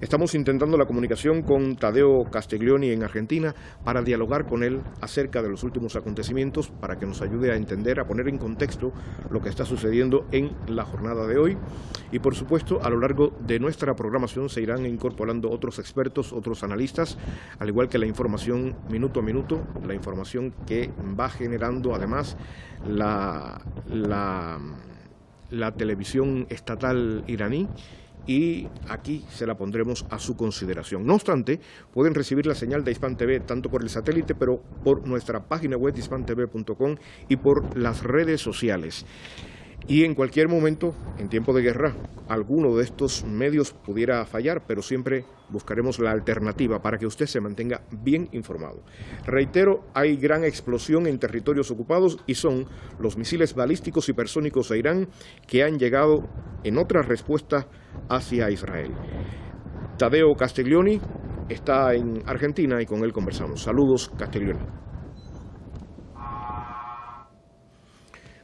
Estamos intentando la comunicación con Tadeo Castiglioni en Argentina para dialogar con él acerca de los últimos acontecimientos, para que nos ayude a entender, a poner en contexto lo que está sucediendo en la jornada de hoy. Y por supuesto, a lo largo de nuestra programación se irán incorporando otros expertos, otros analistas, al igual que la información minuto a minuto, la información que va generando además la televisión estatal iraní, y aquí se la pondremos a su consideración. No obstante, pueden recibir la señal de Hispan TV tanto por el satélite, pero por nuestra página web hispantv.com y por las redes sociales. Y en cualquier momento, en tiempo de guerra, alguno de estos medios pudiera fallar, pero siempre buscaremos la alternativa para que usted se mantenga bien informado. Reitero, hay gran explosión en territorios ocupados y son los misiles balísticos hipersónicos de Irán que han llegado en otra respuesta hacia Israel. Tadeo Castiglioni está en Argentina y con él conversamos. Saludos, Castiglioni.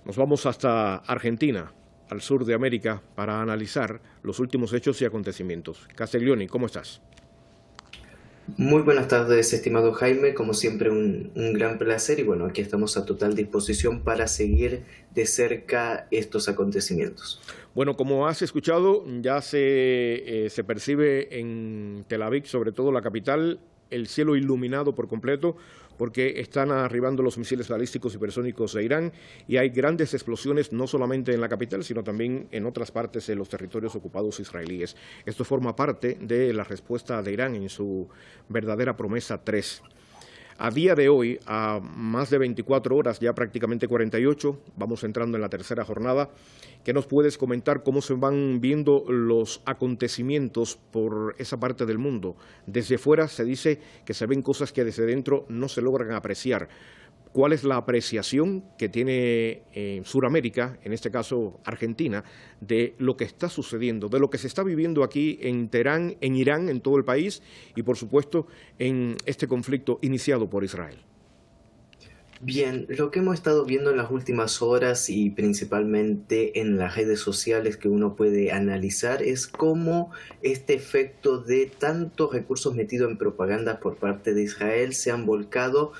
Nos vamos hasta Argentina, al sur de América, para analizar los últimos hechos y acontecimientos. Castiglioni, ¿cómo estás? Muy buenas tardes, estimado Jaime, como siempre un gran placer y bueno, aquí estamos a total disposición para seguir de cerca estos acontecimientos. Bueno, como has escuchado, ya se percibe en Tel Aviv, sobre todo la capital, el cielo iluminado por completo, porque están arribando los misiles balísticos hipersónicos de Irán y hay grandes explosiones no solamente en la capital, sino también en otras partes de los territorios ocupados israelíes. Esto forma parte de la respuesta de Irán en su verdadera promesa 3. A día de hoy, a más de 24 horas, ya prácticamente 48, vamos entrando en la tercera jornada. ¿Qué nos puedes comentar cómo se van viendo los acontecimientos por esa parte del mundo? Desde fuera se dice que se ven cosas que desde dentro no se logran apreciar. ¿Cuál es la apreciación que tiene Sudamérica, en este caso Argentina, de lo que está sucediendo, de lo que se está viviendo aquí en Teherán, en Irán, en todo el país y, por supuesto, en este conflicto iniciado por Israel? Bien, lo que hemos estado viendo en las últimas horas y principalmente en las redes sociales que uno puede analizar es cómo este efecto de tantos recursos metidos en propaganda por parte de Israel se han volcado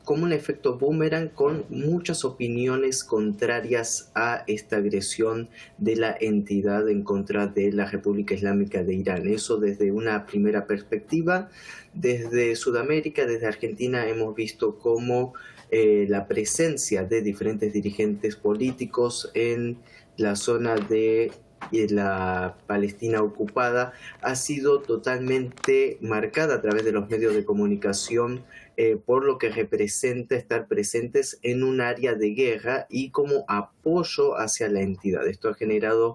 como un efecto boomerang con muchas opiniones contrarias a esta agresión de la entidad en contra de la República Islámica de Irán. Eso desde una primera perspectiva. Desde Sudamérica, desde Argentina, hemos visto cómo la presencia de diferentes dirigentes políticos en la zona de la Palestina ocupada ha sido totalmente marcada a través de los medios de comunicación por lo que representa estar presentes en un área de guerra y como apoyo hacia la entidad. Esto ha generado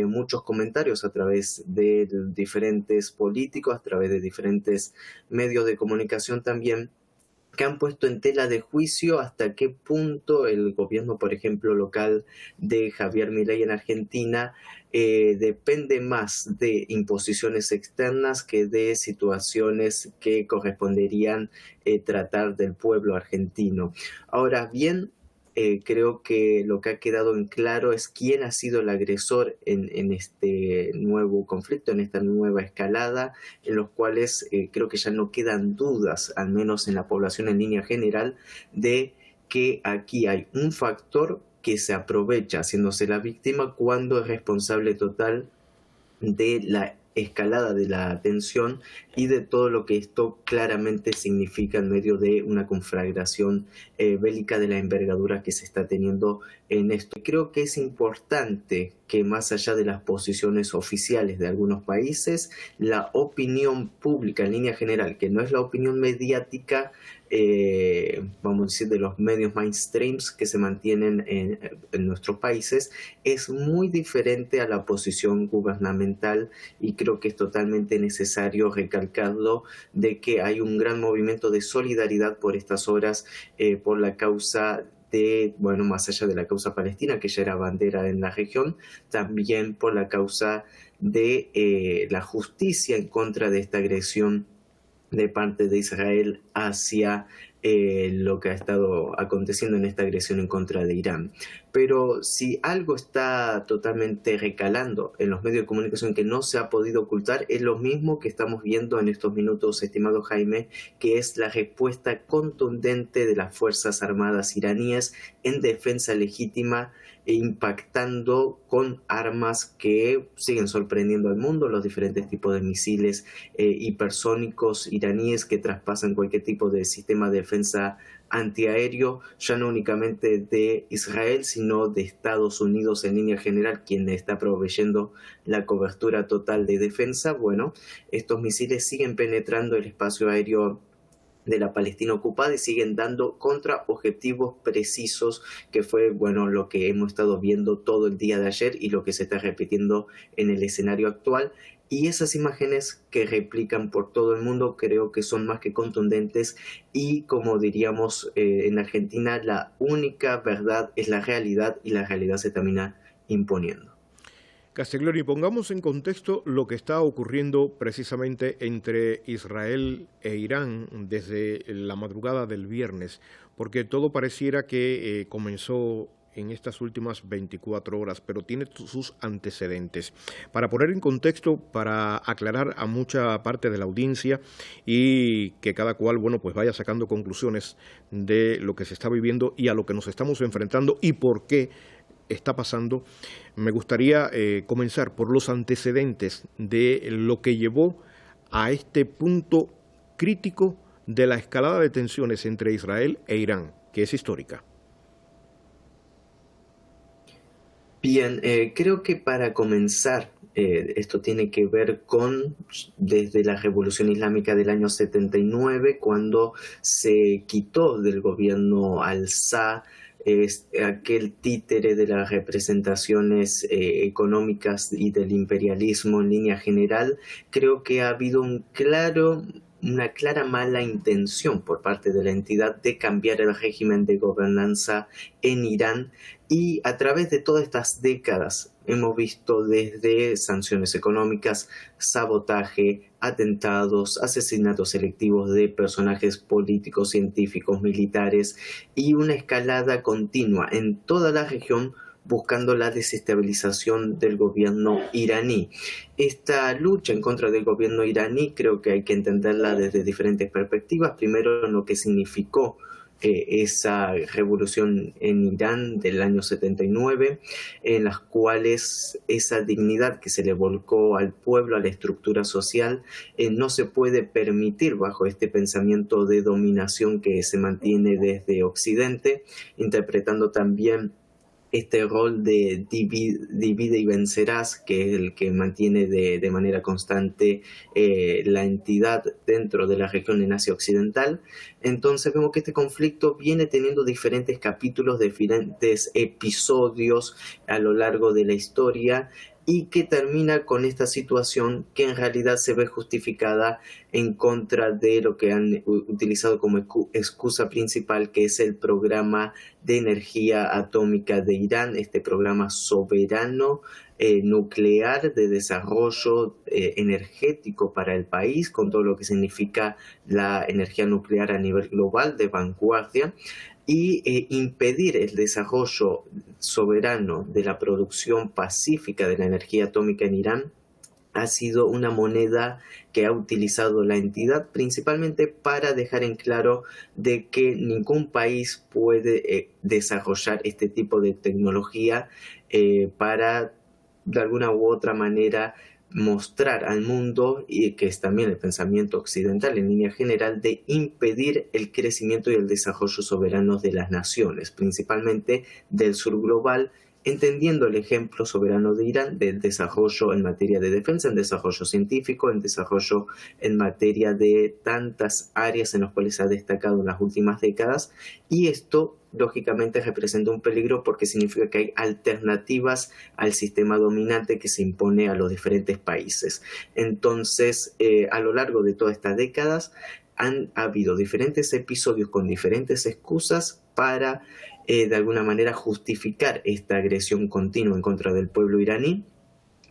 muchos comentarios a través de diferentes políticos, a través de diferentes medios de comunicación también, que han puesto en tela de juicio hasta qué punto el gobierno, por ejemplo, local de Javier Milei en Argentina depende más de imposiciones externas que de situaciones que corresponderían tratar del pueblo argentino. Ahora bien, creo que lo que ha quedado en claro es quién ha sido el agresor en este nuevo conflicto, en esta nueva escalada, en los cuales creo que ya no quedan dudas, al menos en la población en línea general, de que aquí hay un factor que se aprovecha haciéndose la víctima cuando es responsable total de la escalada de la tensión y de todo lo que esto claramente significa en medio de una conflagración bélica de la envergadura que se está teniendo en esto. Creo que es importante que más allá de las posiciones oficiales de algunos países, la opinión pública en línea general, que no es la opinión mediática, vamos a decir, de los medios mainstreams que se mantienen en nuestros países, es muy diferente a la posición gubernamental y creo que es totalmente necesario recalcarlo de que hay un gran movimiento de solidaridad por estas horas por la causa de, bueno, más allá de la causa palestina, que ya era bandera en la región, también por la causa de la justicia en contra de esta agresión de parte de Israel hacia lo que ha estado aconteciendo en esta agresión en contra de Irán. Pero si algo está totalmente recalando en los medios de comunicación que no se ha podido ocultar, es lo mismo que estamos viendo en estos minutos, estimado Jaime, que es la respuesta contundente de las Fuerzas Armadas iraníes en defensa legítima e impactando con armas que siguen sorprendiendo al mundo, los diferentes tipos de misiles hipersónicos iraníes que traspasan cualquier tipo de sistema de defensa antiaéreo, ya no únicamente de Israel, sino de Estados Unidos en línea general, quien está proveyendo la cobertura total de defensa. Bueno, estos misiles siguen penetrando el espacio aéreo de la Palestina ocupada y siguen dando contra objetivos precisos, que fue bueno lo que hemos estado viendo todo el día de ayer y lo que se está repitiendo en el escenario actual. Y esas imágenes que replican por todo el mundo creo que son más que contundentes y, como diríamos en Argentina, la única verdad es la realidad y la realidad se termina imponiendo. Castiglioni, pongamos en contexto lo que está ocurriendo precisamente entre Israel e Irán desde la madrugada del viernes, porque todo pareciera que comenzó en estas últimas 24 horas, pero tiene sus antecedentes. Para poner en contexto, para aclarar a mucha parte de la audiencia y que cada cual, bueno, pues vaya sacando conclusiones de lo que se está viviendo y a lo que nos estamos enfrentando y por qué está pasando, me gustaría comenzar por los antecedentes de lo que llevó a este punto crítico de la escalada de tensiones entre Israel e Irán, que es histórica. Bien, creo que para comenzar, esto tiene que ver con desde la Revolución Islámica del año 79, cuando se quitó del gobierno al-Shah aquel títere de las representaciones económicas y del imperialismo en línea general. Creo que ha habido una clara mala intención por parte de la entidad de cambiar el régimen de gobernanza en Irán, y a través de todas estas décadas hemos visto desde sanciones económicas, sabotaje, atentados, asesinatos selectivos de personajes políticos, científicos, militares y una escalada continua en toda la región buscando la desestabilización del gobierno iraní. Esta lucha en contra del gobierno iraní creo que hay que entenderla desde diferentes perspectivas. Primero, en lo que significó esa revolución en Irán del año 79, en las cuales esa dignidad que se le volcó al pueblo, a la estructura social, no se puede permitir bajo este pensamiento de dominación que se mantiene desde Occidente, interpretando también este rol de divide y vencerás, que es el que mantiene de manera constante la entidad dentro de la región en Asia Occidental. Entonces vemos que este conflicto viene teniendo diferentes capítulos, diferentes episodios a lo largo de la historia, y que termina con esta situación que en realidad se ve justificada en contra de lo que han utilizado como excusa principal, que es el programa de energía atómica de Irán, este programa soberano nuclear de desarrollo energético para el país, con todo lo que significa la energía nuclear a nivel global de vanguardia, y impedir el desarrollo soberano de la producción pacífica de la energía atómica en Irán ha sido una moneda que ha utilizado la entidad principalmente para dejar en claro de que ningún país puede desarrollar este tipo de tecnología para de alguna u otra manera mostrar al mundo, y que es también el pensamiento occidental en línea general, de impedir el crecimiento y el desarrollo soberano de las naciones, principalmente del sur global, entendiendo el ejemplo soberano de Irán del desarrollo en materia de defensa, en desarrollo científico, en desarrollo en materia de tantas áreas en las cuales se ha destacado en las últimas décadas, y esto lógicamente representa un peligro porque significa que hay alternativas al sistema dominante que se impone a los diferentes países. Entonces, a lo largo de todas estas décadas han habido diferentes episodios con diferentes excusas para de alguna manera justificar esta agresión continua en contra del pueblo iraní,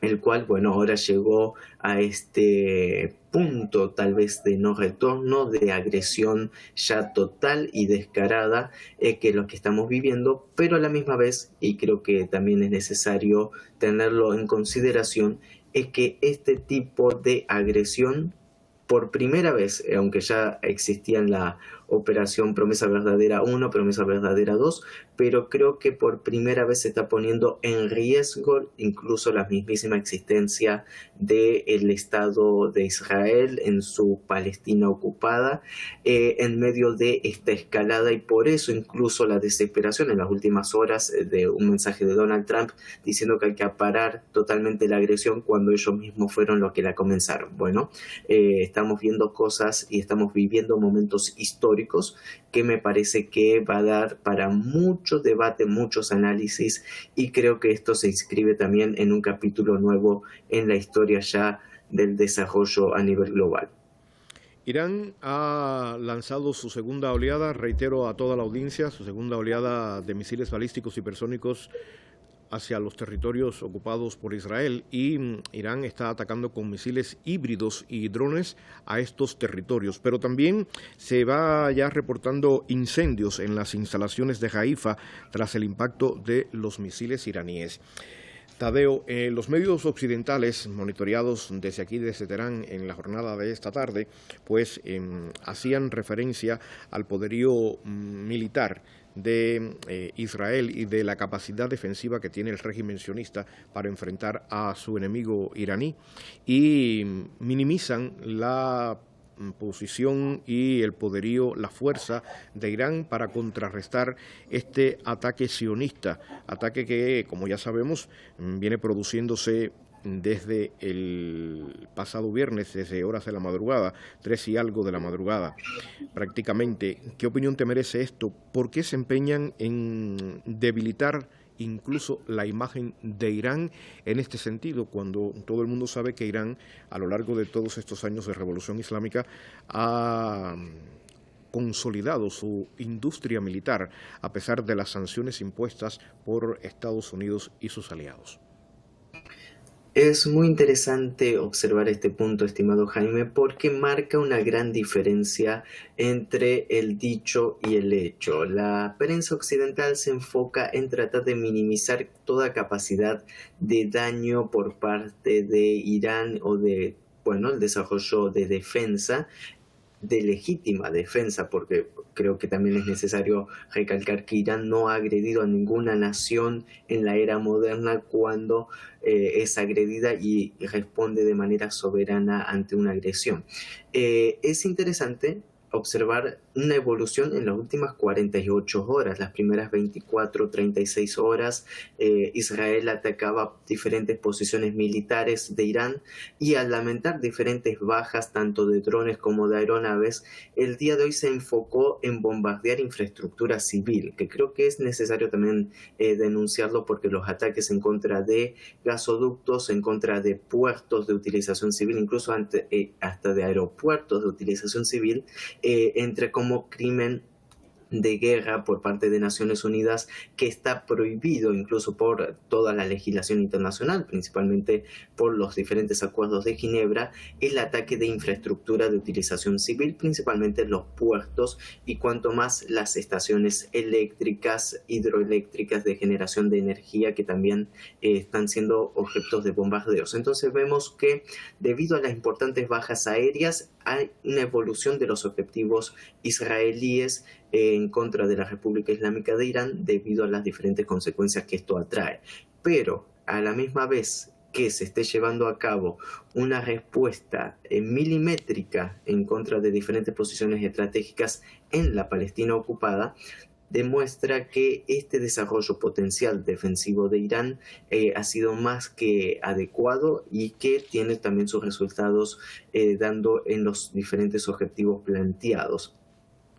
el cual, bueno, ahora llegó a este punto tal vez de no retorno, de agresión ya total y descarada, que es lo que estamos viviendo, pero a la misma vez, y creo que también es necesario tenerlo en consideración, es que este tipo de agresión, por primera vez, aunque ya existía en la Operación Promesa Verdadera 1, Promesa Verdadera 2, pero creo que por primera vez se está poniendo en riesgo incluso la mismísima existencia del Estado de Israel en su Palestina ocupada, en medio de esta escalada, y por eso incluso la desesperación en las últimas horas de un mensaje de Donald Trump diciendo que hay que parar totalmente la agresión cuando ellos mismos fueron los que la comenzaron. Bueno, estamos viendo cosas y estamos viviendo momentos históricos que me parece que va a dar para mucho debate, muchos análisis, y creo que esto se inscribe también en un capítulo nuevo en la historia ya del desarrollo a nivel global. Irán ha lanzado su segunda oleada, reitero a toda la audiencia, su segunda oleada de misiles balísticos hipersónicos hacia los territorios ocupados por Israel, y Irán está atacando con misiles híbridos y drones a estos territorios. Pero también se va ya reportando incendios en las instalaciones de Haifa tras el impacto de los misiles iraníes. Tadeo, los medios occidentales monitoreados desde aquí, desde Teherán, en la jornada de esta tarde, pues hacían referencia al poderío militar de Israel y de la capacidad defensiva que tiene el régimen sionista para enfrentar a su enemigo iraní, y minimizan la posición y el poderío, la fuerza de Irán para contrarrestar este ataque sionista, ataque que, como ya sabemos, viene produciéndose desde el pasado viernes, desde horas de la madrugada, 3 y algo de la madrugada prácticamente. ¿Qué opinión te merece esto? ¿Por qué se empeñan en debilitar incluso la imagen de Irán en este sentido, cuando todo el mundo sabe que Irán, a lo largo de todos estos años de revolución islámica, ha consolidado su industria militar a pesar de las sanciones impuestas por Estados Unidos y sus aliados? Es muy interesante observar este punto, estimado Jaime, porque marca una gran diferencia entre el dicho y el hecho. La prensa occidental se enfoca en tratar de minimizar toda capacidad de daño por parte de Irán o de, bueno, el desarrollo de defensa, de legítima defensa, porque creo que también es necesario recalcar que Irán no ha agredido a ninguna nación en la era moderna cuando es agredida y responde de manera soberana ante una agresión. Es interesante observar una evolución en las últimas 48 horas. Las primeras 24, 36 horas, Israel atacaba diferentes posiciones militares de Irán, y al lamentar diferentes bajas tanto de drones como de aeronaves, el día de hoy se enfocó en bombardear infraestructura civil, que creo que es necesario también denunciarlo, porque los ataques en contra de gasoductos, en contra de puertos de utilización civil, incluso hasta de aeropuertos de utilización civil, entre como crimen de guerra por parte de Naciones Unidas, que está prohibido incluso por toda la legislación internacional, principalmente por los diferentes acuerdos de Ginebra, el ataque de infraestructura de utilización civil, principalmente los puertos, y cuanto más las estaciones eléctricas, hidroeléctricas de generación de energía, que también están siendo objetos de bombardeos. Entonces vemos que debido a las importantes bajas aéreas hay una evolución de los objetivos israelíes en contra de la República Islámica de Irán, debido a las diferentes consecuencias que esto atrae. Pero a la misma vez que se esté llevando a cabo una respuesta milimétrica en contra de diferentes posiciones estratégicas en la Palestina ocupada, demuestra que este desarrollo potencial defensivo de Irán ha sido más que adecuado, y que tiene también sus resultados dando en los diferentes objetivos planteados.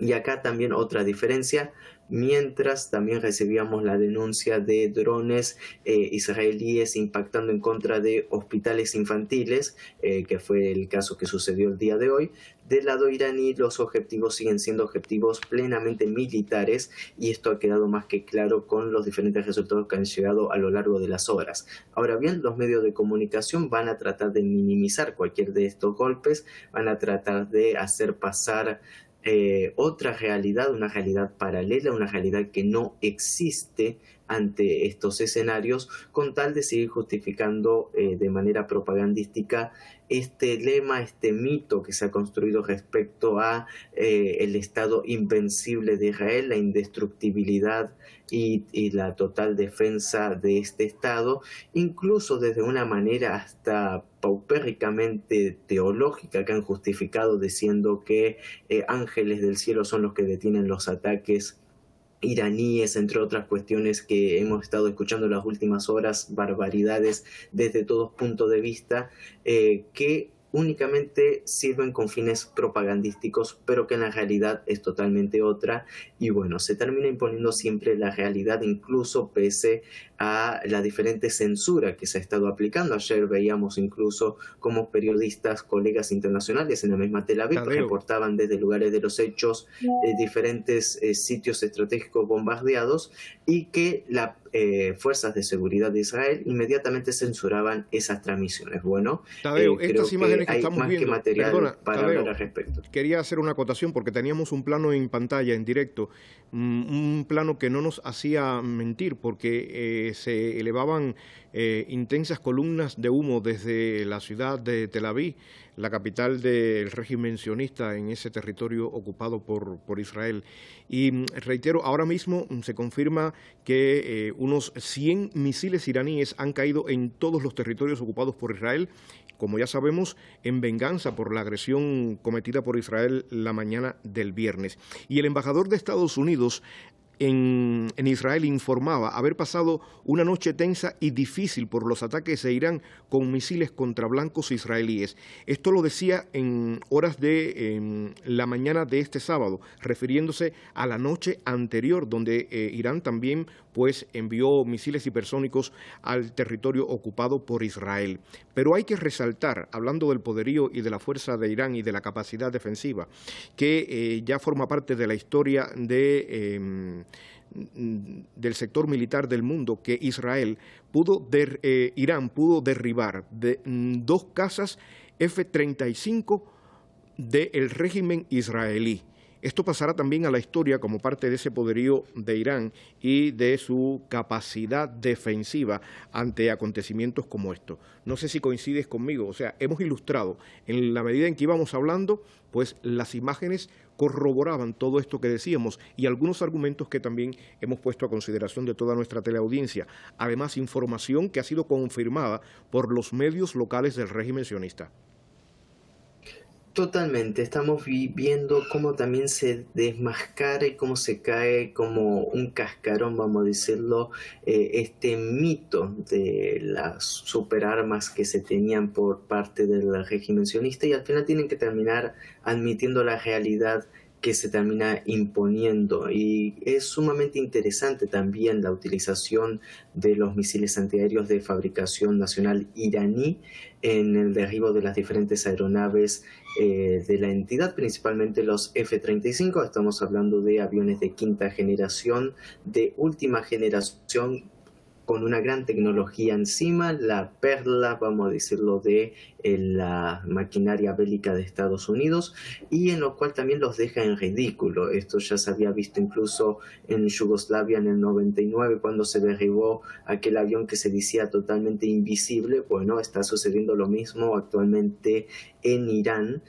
Y acá también otra diferencia, mientras también recibíamos la denuncia de drones israelíes impactando en contra de hospitales infantiles, que fue el caso que sucedió el día de hoy. Del lado iraní los objetivos siguen siendo objetivos plenamente militares y esto ha quedado más que claro con los diferentes resultados que han llegado a lo largo de las horas. Ahora bien, los medios de comunicación van a tratar de minimizar cualquier de estos golpes, van a tratar de hacer pasar otra realidad, una realidad paralela, una realidad que no existe ante estos escenarios, con tal de seguir justificando de manera propagandística este lema, este mito que se ha construido respecto a el Estado invencible de Israel, la indestructibilidad y la total defensa de este Estado, incluso desde una manera hasta paupérricamente teológica, que han justificado diciendo que ángeles del cielo son los que detienen los ataques iraníes, entre otras cuestiones que hemos estado escuchando en las últimas horas, barbaridades desde todos puntos de vista, que únicamente sirven con fines propagandísticos, pero que en la realidad es totalmente otra. Y bueno, se termina imponiendo siempre la realidad, incluso pese a la diferente censura que se ha estado aplicando. Ayer veíamos incluso como periodistas, colegas internacionales en la misma Tel Aviv, Tadeo, reportaban desde lugares de los hechos diferentes sitios estratégicos bombardeados, y que las fuerzas de seguridad de Israel inmediatamente censuraban esas transmisiones. Bueno, Tadeo, creo estas imágenes que hay estamos más que viendo, material perdona, para Tadeo, hablar al respecto. quería hacer una acotación porque teníamos un plano en pantalla, en directo, un plano que no nos hacía mentir porque se elevaban intensas columnas de humo desde la ciudad de Tel Aviv, la capital del régimen sionista en ese territorio ocupado por Israel. Y reitero, ahora mismo se confirma que unos 100 misiles iraníes han caído en todos los territorios ocupados por Israel, como ya sabemos, en venganza por la agresión cometida por Israel la mañana del viernes. Y el embajador de Estados Unidos en Israel informaba haber pasado una noche tensa y difícil por los ataques de Irán con misiles contra blancos israelíes. Esto lo decía en horas de la mañana de este sábado, refiriéndose a la noche anterior, donde Irán también pues envió misiles hipersónicos al territorio ocupado por Israel. Pero hay que resaltar, hablando del poderío y de la fuerza de Irán y de la capacidad defensiva, que ya forma parte de la historia del sector militar del mundo, que Irán pudo derribar dos cazas F-35 del régimen israelí. Esto pasará también a la historia como parte de ese poderío de Irán y de su capacidad defensiva ante acontecimientos como estos. No sé si coincides conmigo, o sea, hemos ilustrado, en la medida en que íbamos hablando, pues las imágenes corroboraban todo esto que decíamos y algunos argumentos que también hemos puesto a consideración de toda nuestra teleaudiencia. Además, información que ha sido confirmada por los medios locales del régimen sionista. Totalmente, estamos viendo cómo también se desmascara y cómo se cae como un cascarón, vamos a decirlo, este mito de las superarmas que se tenían por parte del régimen sionista, y al final tienen que terminar admitiendo la realidad que se termina imponiendo. Y es sumamente interesante también la utilización de los misiles antiaéreos de fabricación nacional iraní en el derribo de las diferentes aeronaves de la entidad, principalmente los F-35. Estamos hablando de aviones de quinta generación, de última generación, con una gran tecnología encima, la perla, vamos a decirlo, de la maquinaria bélica de Estados Unidos, y en lo cual también los deja en ridículo. Esto ya se había visto incluso en Yugoslavia en el 99, cuando se derribó aquel avión que se decía totalmente invisible. Bueno, está sucediendo lo mismo actualmente en Irán,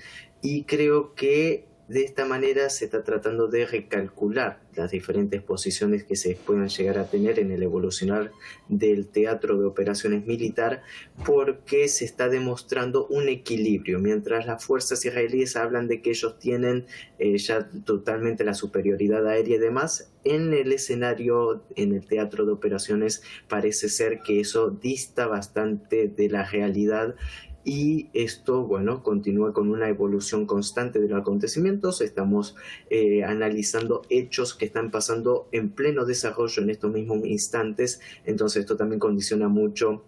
y creo que de esta manera se está tratando de recalcular las diferentes posiciones que se puedan llegar a tener en el evolucionar del teatro de operaciones militar, porque se está demostrando un equilibrio. Mientras las fuerzas israelíes hablan de que ellos tienen ya totalmente la superioridad aérea y demás, en el escenario, en el teatro de operaciones, parece ser que eso dista bastante de la realidad. y esto, bueno, continúa con una evolución constante de los acontecimientos. Estamos analizando hechos que están pasando en pleno desarrollo en estos mismos instantes, entonces esto también condiciona mucho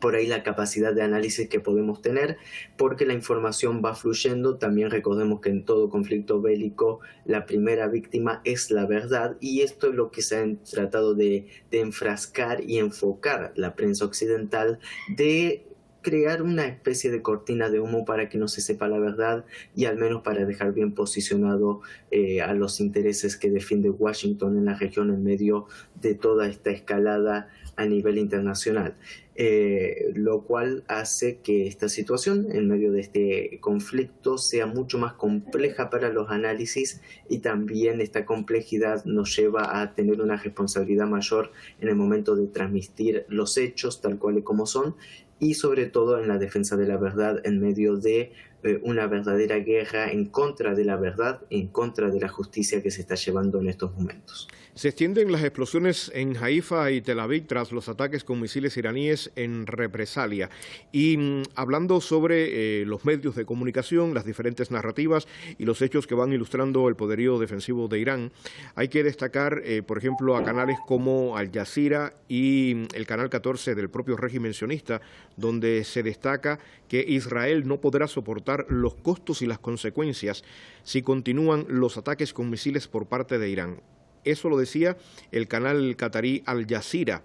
por ahí la capacidad de análisis que podemos tener, porque la información va fluyendo. También recordemos que en todo conflicto bélico la primera víctima es la verdad, y esto es lo que se ha tratado de enfrascar y enfocar la prensa occidental, de crear una especie de cortina de humo para que no se sepa la verdad, y al menos para dejar bien posicionado a los intereses que defiende Washington en la región en medio de toda esta escalada a nivel internacional. Lo cual hace que esta situación en medio de este conflicto sea mucho más compleja para los análisis, y también esta complejidad nos lleva a tener una responsabilidad mayor en el momento de transmitir los hechos tal cual y como son, y sobre todo en la defensa de la verdad en medio de una verdadera guerra en contra de la verdad, en contra de la justicia que se está llevando en estos momentos. Se extienden las explosiones en Haifa y Tel Aviv tras los ataques con misiles iraníes en represalia. Y hablando sobre los medios de comunicación, las diferentes narrativas y los hechos que van ilustrando el poderío defensivo de Irán, hay que destacar, por ejemplo, a canales como Al Jazeera y el canal 14 del propio régimen sionista, donde se destaca que Israel no podrá soportar los costos y las consecuencias si continúan los ataques con misiles por parte de Irán. Eso lo decía el canal catarí Al Jazeera,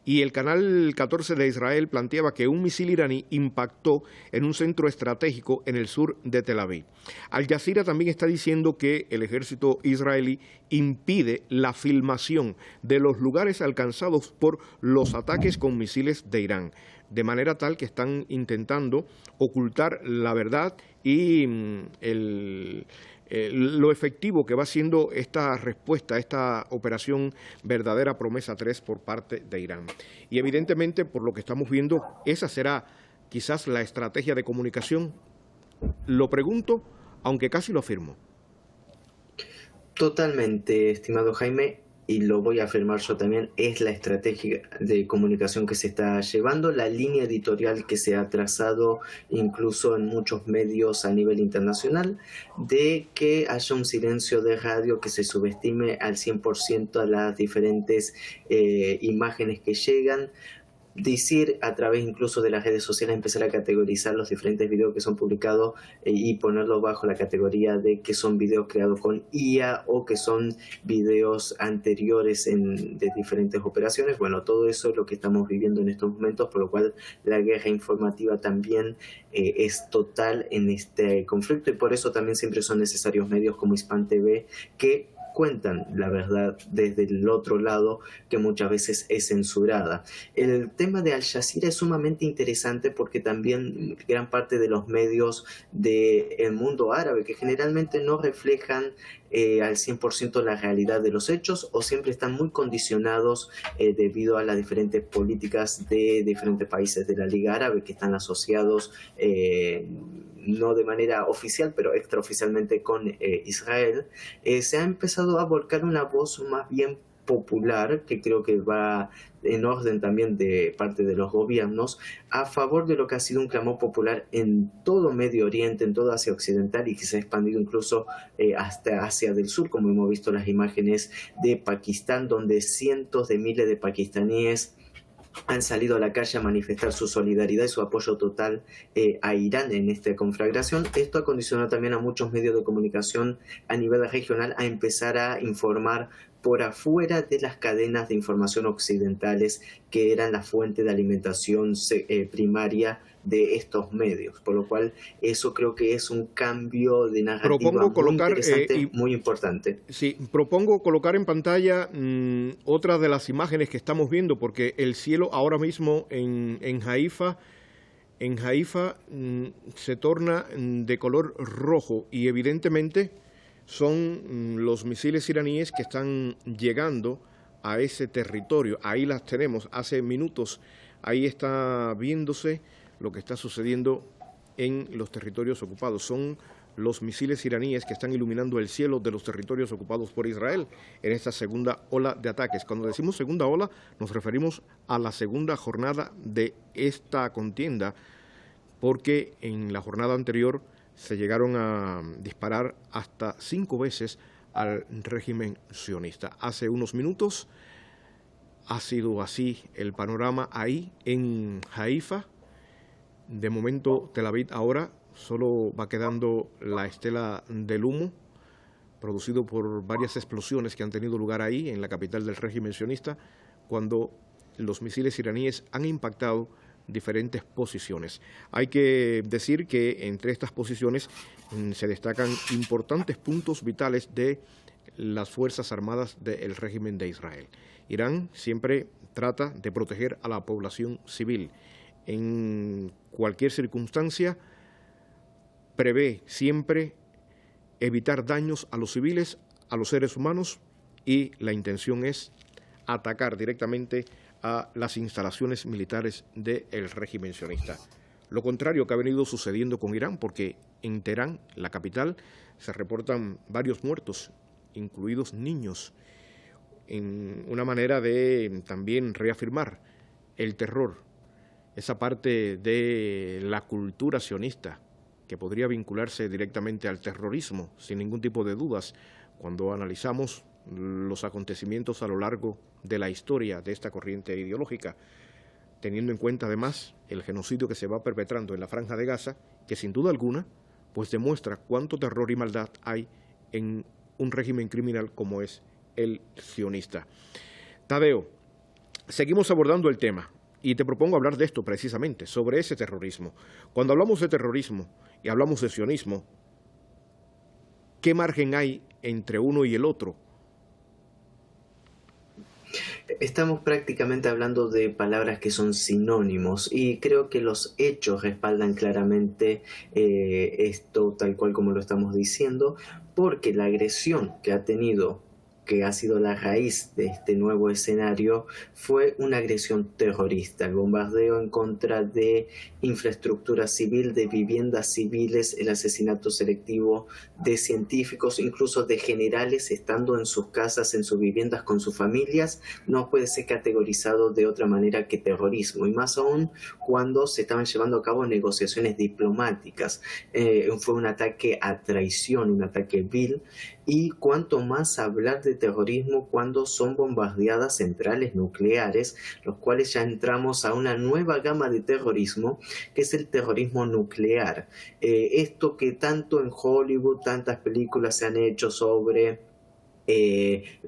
y el canal 14 de Israel planteaba que un misil iraní impactó en un centro estratégico en el sur de Tel Aviv. Al Jazeera también está diciendo que el ejército israelí impide la filmación de los lugares alcanzados por los ataques con misiles de Irán, de manera tal que están intentando ocultar la verdad y lo efectivo que va siendo esta respuesta, esta operación Verdadera Promesa 3 por parte de Irán. Y evidentemente, por lo que estamos viendo, esa será quizás la estrategia de comunicación. Lo pregunto, aunque casi lo afirmo. Totalmente, estimado Jaime, y lo voy a afirmar yo también, es la estrategia de comunicación que se está llevando, la línea editorial que se ha trazado incluso en muchos medios a nivel internacional, de que haya un silencio de radio, que se subestime al 100% a las diferentes imágenes que llegan. Decir a través incluso de las redes sociales, empezar a categorizar los diferentes videos que son publicados y ponerlos bajo la categoría de que son videos creados con IA o que son videos anteriores de diferentes operaciones. Bueno, todo eso es lo que estamos viviendo en estos momentos, por lo cual la guerra informativa también es total en este conflicto, y por eso también siempre son necesarios medios como Hispan TV que cuentan la verdad desde el otro lado, que muchas veces es censurada. El tema de Al Jazeera es sumamente interesante porque también gran parte de los medios del mundo árabe, que generalmente no reflejan al 100% la realidad de los hechos, o siempre están muy condicionados debido a las diferentes políticas de diferentes países de la Liga Árabe que están asociados no de manera oficial, pero extraoficialmente con Israel. Se ha empezado a volcar una voz más bien popular, que creo que va en orden también de parte de los gobiernos, a favor de lo que ha sido un clamor popular en todo Medio Oriente, en toda Asia Occidental, y que se ha expandido incluso hasta Asia del Sur, como hemos visto las imágenes de Pakistán, donde cientos de miles de pakistaníes han salido a la calle a manifestar su solidaridad y su apoyo total a Irán en esta conflagración. Esto ha condicionado también a muchos medios de comunicación a nivel regional a empezar a informar por afuera de las cadenas de información occidentales, que eran la fuente de alimentación primaria de estos medios, por lo cual eso creo que es un cambio de narrativa muy interesante, muy importante. Sí, propongo colocar en pantalla otra de las imágenes que estamos viendo, porque el cielo ahora mismo en Haifa se torna de color rojo, y evidentemente son los misiles iraníes que están llegando a ese territorio. Ahí las tenemos, hace minutos, ahí está viéndose lo que está sucediendo en los territorios ocupados. Son los misiles iraníes que están iluminando el cielo de los territorios ocupados por Israel en esta segunda ola de ataques. Cuando decimos segunda ola, nos referimos a la segunda jornada de esta contienda porque en la jornada anterior se llegaron a disparar hasta 5 veces al régimen sionista. Hace unos minutos ha sido así el panorama ahí en Haifa. De momento Tel Aviv ahora solo va quedando la estela del humo producido por varias explosiones que han tenido lugar ahí en la capital del régimen sionista cuando los misiles iraníes han impactado diferentes posiciones. Hay que decir que entre estas posiciones se destacan importantes puntos vitales de las Fuerzas Armadas del régimen de Israel. Irán siempre trata de proteger a la población civil. En cualquier circunstancia prevé siempre evitar daños a los civiles, a los seres humanos, y la intención es atacar directamente a las instalaciones militares del régimen sionista. Lo contrario que ha venido sucediendo con Irán, porque en Teherán, la capital, se reportan varios muertos, incluidos niños, en una manera de también reafirmar el terror, esa parte de la cultura sionista que podría vincularse directamente al terrorismo, sin ningún tipo de dudas, cuando analizamos los acontecimientos a lo largo de la historia de esta corriente ideológica, teniendo en cuenta además el genocidio que se va perpetrando en la Franja de Gaza, que sin duda alguna pues demuestra cuánto terror y maldad hay en un régimen criminal como es el sionista. Tadeo, seguimos abordando el tema y te propongo hablar de esto precisamente, sobre ese terrorismo. Cuando hablamos de terrorismo y hablamos de sionismo, ¿qué margen hay entre uno y el otro? Estamos prácticamente hablando de palabras que son sinónimos y creo que los hechos respaldan claramente esto tal cual como lo estamos diciendo, porque la agresión que ha tenido, que ha sido la raíz de este nuevo escenario, fue una agresión terrorista, el bombardeo en contra de infraestructura civil, de viviendas civiles, el asesinato selectivo de científicos, incluso de generales estando en sus casas, en sus viviendas con sus familias, no puede ser categorizado de otra manera que terrorismo, y más aún cuando se estaban llevando a cabo negociaciones diplomáticas. Fue un ataque a traición, un ataque vil, y cuanto más hablar de terrorismo cuando son bombardeadas centrales nucleares, los cuales ya entramos a una nueva gama de terrorismo, que es el terrorismo nuclear. Esto que tanto en Hollywood, tantas películas se han hecho sobre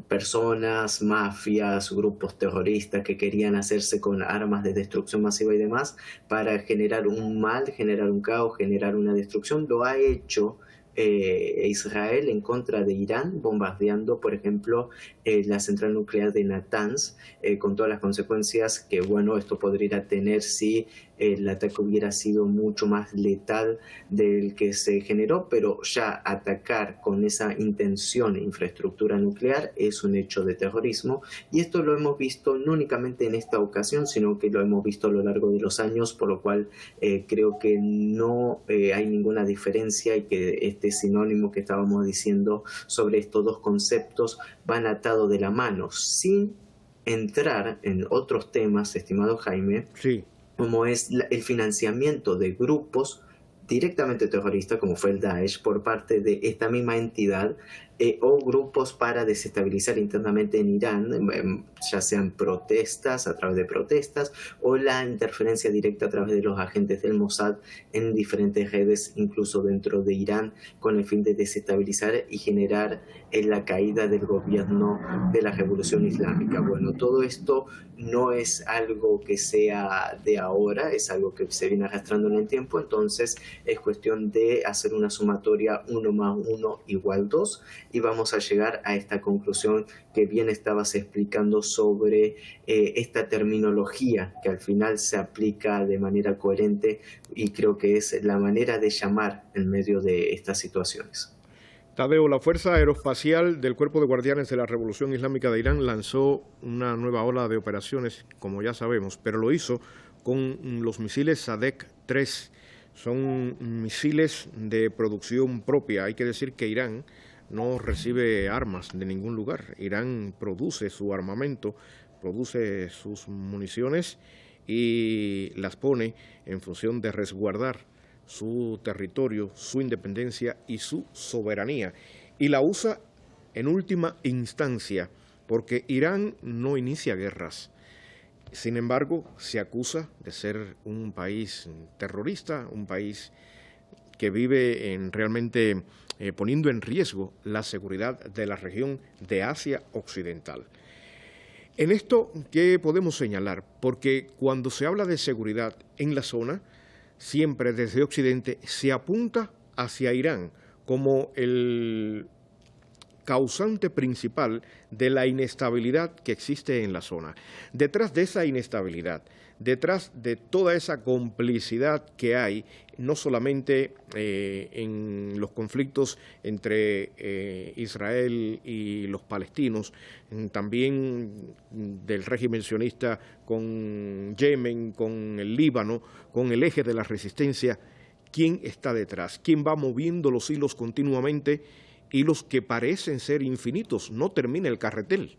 personas, mafias, grupos terroristas que querían hacerse con armas de destrucción masiva y demás para generar un mal, generar un caos, generar una destrucción, lo ha hecho Israel en contra de Irán, bombardeando, por ejemplo, la central nuclear de Natanz, con todas las consecuencias que, bueno, esto podría tener si el ataque hubiera sido mucho más letal del que se generó, pero ya atacar con esa intención infraestructura nuclear es un hecho de terrorismo, y esto lo hemos visto no únicamente en esta ocasión, sino que lo hemos visto a lo largo de los años, por lo cual creo que no hay ninguna diferencia y que este sinónimo que estábamos diciendo sobre estos dos conceptos van atados de la mano, sin entrar en otros temas, estimado Jaime, Sí. como es el financiamiento de grupos directamente terroristas, como fue el Daesh, por parte de esta misma entidad, o grupos para desestabilizar internamente en Irán, ya sean protestas, a través de protestas, o la interferencia directa a través de los agentes del Mossad en diferentes redes, incluso dentro de Irán, con el fin de desestabilizar y generar la caída del gobierno de la Revolución Islámica. Bueno, todo esto no es algo que sea de ahora, es algo que se viene arrastrando en el tiempo, entonces es cuestión de hacer una sumatoria 1 más 1 igual 2, y vamos a llegar a esta conclusión que bien estabas explicando sobre esta terminología que al final se aplica de manera coherente, y creo que es la manera de llamar en medio de estas situaciones. Tadeo, la Fuerza Aeroespacial del Cuerpo de Guardianes de la Revolución Islámica de Irán lanzó una nueva ola de operaciones, como ya sabemos, pero lo hizo con los misiles Sadek-3. Son misiles de producción propia. Hay que decir que Irán no recibe armas de ningún lugar. Irán produce su armamento, produce sus municiones y las pone en función de resguardar su territorio, su independencia y su soberanía. Y la usa en última instancia, porque Irán no inicia guerras. Sin embargo, se acusa de ser un país terrorista, un país que vive realmente poniendo en riesgo la seguridad de la región de Asia Occidental. En esto, ¿qué podemos señalar? Porque cuando se habla de seguridad en la zona, siempre desde Occidente se apunta hacia Irán como el causante principal de la inestabilidad que existe en la zona. Detrás de esa inestabilidad, detrás de toda esa complicidad que hay, no solamente en los conflictos entre Israel y los palestinos, también del régimen sionista con Yemen, con el Líbano, con el eje de la resistencia, ¿quién está detrás? ¿Quién va moviendo los hilos continuamente? Hilos que parecen ser infinitos, no termina el carretel.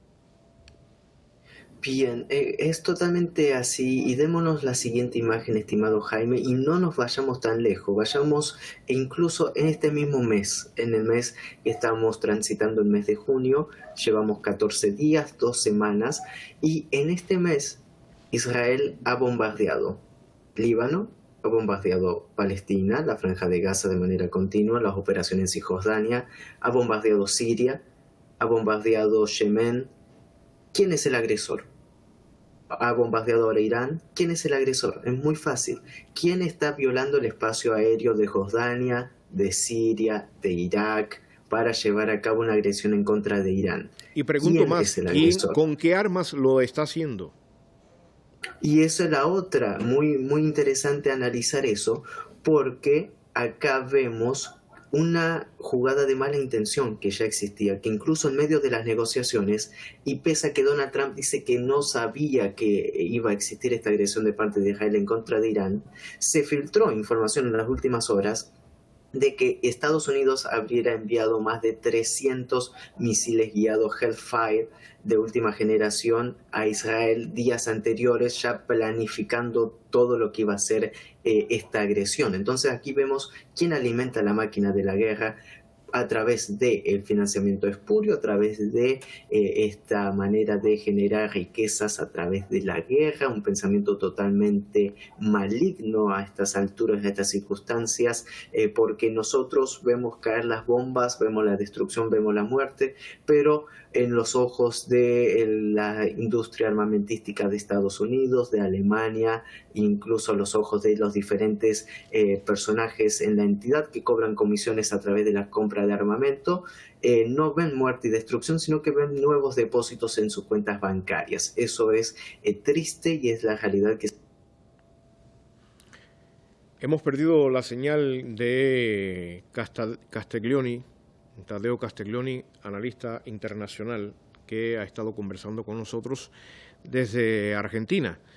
Bien, es totalmente así y démonos la siguiente imagen, estimado Jaime, y no nos vayamos tan lejos, vayamos incluso en este mismo mes, en el mes que estamos transitando, el mes de junio, llevamos 14 días, 2 semanas, y en este mes Israel ha bombardeado Líbano, ha bombardeado Palestina, la Franja de Gaza de manera continua, las operaciones en Cisjordania, ha bombardeado Siria, ha bombardeado Yemen. ¿Quién es el agresor? Ha bombardeado ahora Irán. ¿Quién es el agresor? Es muy fácil. ¿Quién está violando el espacio aéreo de Jordania, de Siria, de Irak, para llevar a cabo una agresión en contra de Irán? Y pregunto más, ¿con qué armas lo está haciendo? Y esa es la otra, muy interesante analizar eso, porque acá vemos una jugada de mala intención que ya existía, que incluso en medio de las negociaciones, y pese a que Donald Trump dice que no sabía que iba a existir esta agresión de parte de Israel en contra de Irán, se filtró información en las últimas horas de que Estados Unidos habría enviado más de 300 misiles guiados Hellfire de última generación a Israel días anteriores, ya planificando todo lo que iba a ser esta agresión. Entonces aquí vemos quién alimenta la máquina de la guerra a través del financiamiento espurio, a través de esta manera de generar riquezas a través de la guerra, un pensamiento totalmente maligno a estas alturas, a estas circunstancias, porque nosotros vemos caer las bombas, vemos la destrucción, vemos la muerte, pero en los ojos de la industria armamentística de Estados Unidos, de Alemania, incluso los ojos de los diferentes personajes en la entidad que cobran comisiones a través de la compra de armamento, no ven muerte y destrucción, sino que ven nuevos depósitos en sus cuentas bancarias. Eso es triste y es la realidad que... Hemos perdido la señal de Castiglioni, Taddeo Castiglioni, analista internacional que ha estado conversando con nosotros desde Argentina.